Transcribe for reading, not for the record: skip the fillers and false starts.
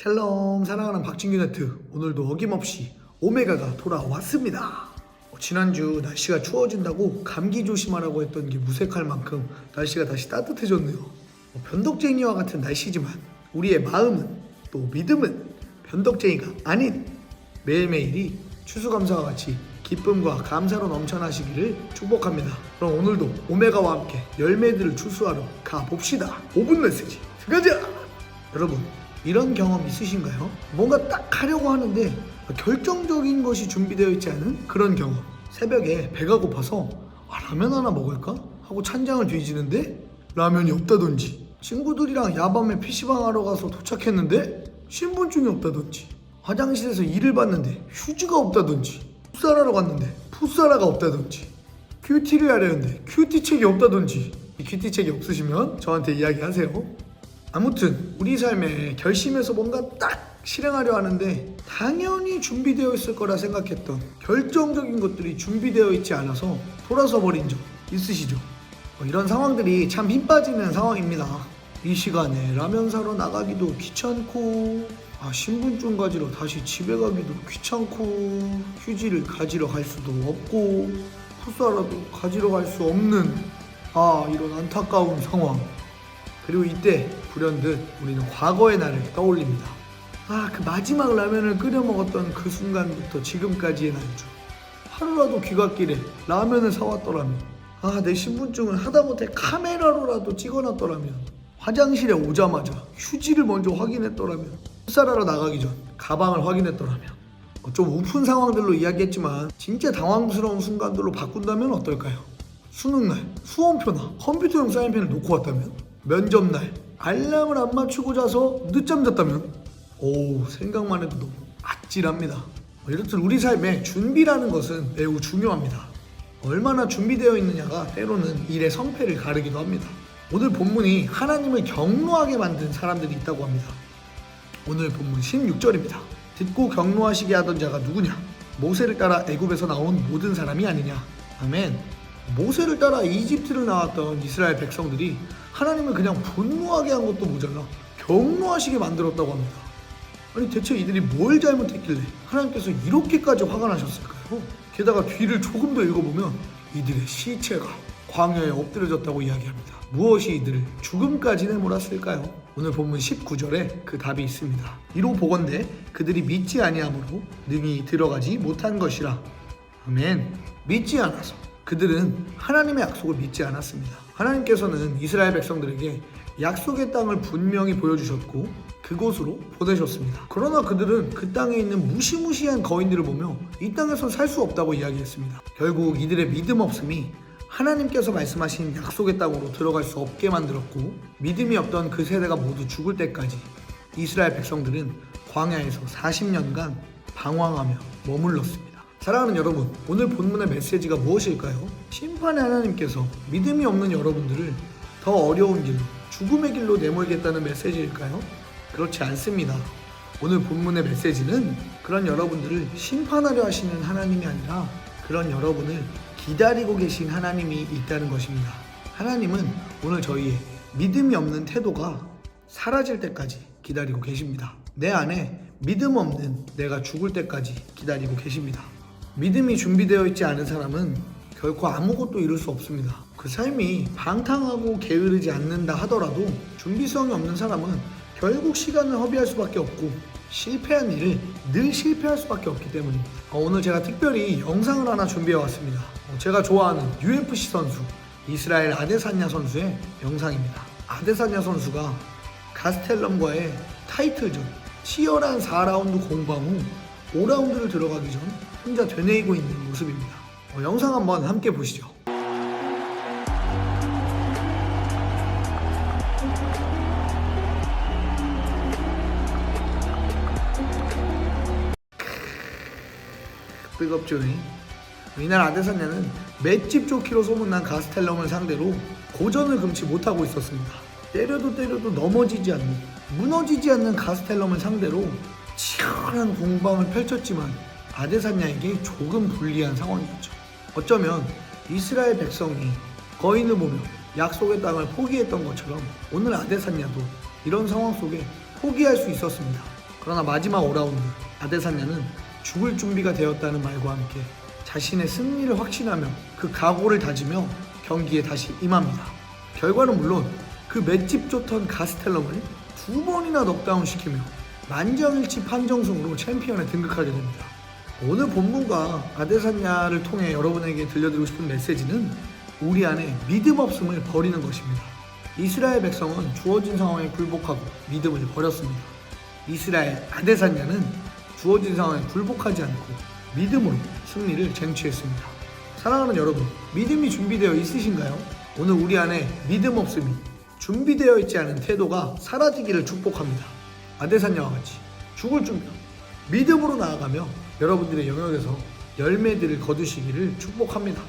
샬롬, 사랑하는 박진규 네트. 오늘도 어김없이 오메가가 돌아왔습니다. 지난주 날씨가 추워진다고 감기 조심하라고 했던 게 무색할 만큼 날씨가 다시 따뜻해졌네요. 변덕쟁이와 같은 날씨지만 우리의 마음은 또 믿음은 변덕쟁이가 아닌 매일매일이 추수감사와 같이 기쁨과 감사로 넘쳐나시기를 축복합니다. 그럼 오늘도 오메가와 함께 열매들을 추수하러 가봅시다. 5분 메시지 가자! 여러분, 이런 경험 있으신가요? 뭔가 딱 하려고 하는데 결정적인 것이 준비되어 있지 않은 그런 경험. 새벽에 배가 고파서 라면 하나 먹을까? 하고 찬장을 뒤지는데 라면이 없다든지, 친구들이랑 야밤에 PC방 하러 가서 도착했는데 신분증이 없다든지, 화장실에서 일을 봤는데 휴지가 없다든지, 풋살하러 갔는데 풋살화가 없다든지, 큐티를 하려는데 큐티책이 없다든지. 이 큐티책이 없으시면 저한테 이야기하세요. 아무튼 우리 삶에 결심해서 뭔가 딱 실행하려 하는데 당연히 준비되어 있을 거라 생각했던 결정적인 것들이 준비되어 있지 않아서 돌아서 버린 적 있으시죠? 이런 상황들이 참 힘 빠지는 상황입니다. 이 시간에 라면 사러 나가기도 귀찮고, 신분증 가지러 다시 집에 가기도 귀찮고, 휴지를 가지러 갈 수도 없고, 풋살라도 가지러 갈 수 없는 이런 안타까운 상황. 그리고 이때 불현듯 우리는 과거의 날을 떠올립니다. 그 마지막 라면을 끓여 먹었던 그 순간부터 지금까지의 날 중 하루라도 귀갓길에 라면을 사왔더라면, 내 신분증을 하다못해 카메라로라도 찍어놨더라면, 화장실에 오자마자 휴지를 먼저 확인했더라면, 풋살하러 나가기 전 가방을 확인했더라면. 좀 우픈 상황들로 이야기했지만 진짜 당황스러운 순간들로 바꾼다면 어떨까요? 수능날 수험표나 컴퓨터용 사인펜을 놓고 왔다면? 면접날 알람을 안 맞추고 자서 늦잠 잤다면? 생각만 해도 너무 아찔합니다. 이렇듯 우리 삶에 준비라는 것은 매우 중요합니다. 얼마나 준비되어 있느냐가 때로는 일의 성패를 가르기도 합니다. 오늘 본문이 하나님을 경노하게 만든 사람들이 있다고 합니다. 오늘 본문 16절입니다. 듣고 경노하시게 하던 자가 누구냐? 모세를 따라 애굽에서 나온 모든 사람이 아니냐? 아멘. 모세를 따라 이집트를 나왔던 이스라엘 백성들이 하나님을 그냥 분노하게 한 것도 모자라 경노하시게 만들었다고 합니다. 아니, 대체 이들이 뭘 잘못했길래 하나님께서 이렇게까지 화가 나셨을까요? 게다가 뒤를 조금 더 읽어보면 이들의 시체가 광야에 엎드려졌다고 이야기합니다. 무엇이 이들을 죽음까지 내몰았을까요? 오늘 본문 19절에 그 답이 있습니다. 이로 보건대 그들이 믿지 아니함으로 능히 들어가지 못한 것이라. 아멘. 믿지 않아서. 그들은 하나님의 약속을 믿지 않았습니다. 하나님께서는 이스라엘 백성들에게 약속의 땅을 분명히 보여주셨고 그곳으로 보내셨습니다. 그러나 그들은 그 땅에 있는 무시무시한 거인들을 보며 이 땅에서 살 수 없다고 이야기했습니다. 결국 이들의 믿음 없음이 하나님께서 말씀하신 약속의 땅으로 들어갈 수 없게 만들었고, 믿음이 없던 그 세대가 모두 죽을 때까지 이스라엘 백성들은 광야에서 40년간 방황하며 머물렀습니다. 사랑하는 여러분, 오늘 본문의 메시지가 무엇일까요? 심판의 하나님께서 믿음이 없는 여러분들을 더 어려운 길로, 죽음의 길로 내몰겠다는 메시지일까요? 그렇지 않습니다. 오늘 본문의 메시지는 그런 여러분들을 심판하려 하시는 하나님이 아니라 그런 여러분을 기다리고 계신 하나님이 있다는 것입니다. 하나님은 오늘 저희의 믿음이 없는 태도가 사라질 때까지 기다리고 계십니다. 내 안에 믿음 없는 내가 죽을 때까지 기다리고 계십니다. 믿음이 준비되어 있지 않은 사람은 결코 아무것도 이룰 수 없습니다. 그 삶이 방탕하고 게으르지 않는다 하더라도 준비성이 없는 사람은 결국 시간을 허비할 수밖에 없고 실패한 일을 늘 실패할 수밖에 없기 때문입니다. 오늘 제가 특별히 영상을 하나 준비해 왔습니다. 제가 좋아하는 UFC 선수 이스라엘 아데사냐 선수의 영상입니다. 아데사냐 선수가 가스텔럼과의 타이틀전 치열한 4라운드 공방 후 5라운드를 들어가기 전 혼자 되뇌이고 있는 모습입니다. 영상 한번 함께 보시죠. 뜨겁죠. 이날 아데사냐는 맷집 좋기로 소문난 가스텔럼을 상대로 고전을 금치 못하고 있었습니다. 때려도 넘어지지 않는, 무너지지 않는 가스텔럼을 상대로 치열한 공방을 펼쳤지만 아데사냐에게 조금 불리한 상황이었죠. 어쩌면 이스라엘 백성이 거인을 보며 약속의 땅을 포기했던 것처럼 오늘 아데사냐도 이런 상황 속에 포기할 수 있었습니다. 그러나 마지막 5라운드 아데사냐는 죽을 준비가 되었다는 말과 함께 자신의 승리를 확신하며 그 각오를 다지며 경기에 다시 임합니다. 결과는 물론 그 맷집 좋던 가스텔럼을 2번이나 넉다운 시키며 만장일치 판정승으로 챔피언에 등극하게 됩니다. 오늘 본문과 아데사냐를 통해 여러분에게 들려드리고 싶은 메시지는 우리 안에 믿음 없음을 버리는 것입니다. 이스라엘 백성은 주어진 상황에 굴복하고 믿음을 버렸습니다. 이스라엘 아데사냐는 주어진 상황에 굴복하지 않고 믿음으로 승리를 쟁취했습니다. 사랑하는 여러분, 믿음이 준비되어 있으신가요? 오늘 우리 안에 믿음 없음이 준비되어 있지 않은 태도가 사라지기를 축복합니다. 아데사냐와 같이 죽을 준비, 믿음으로 나아가며 여러분들의 영역에서 열매들을 거두시기를 축복합니다.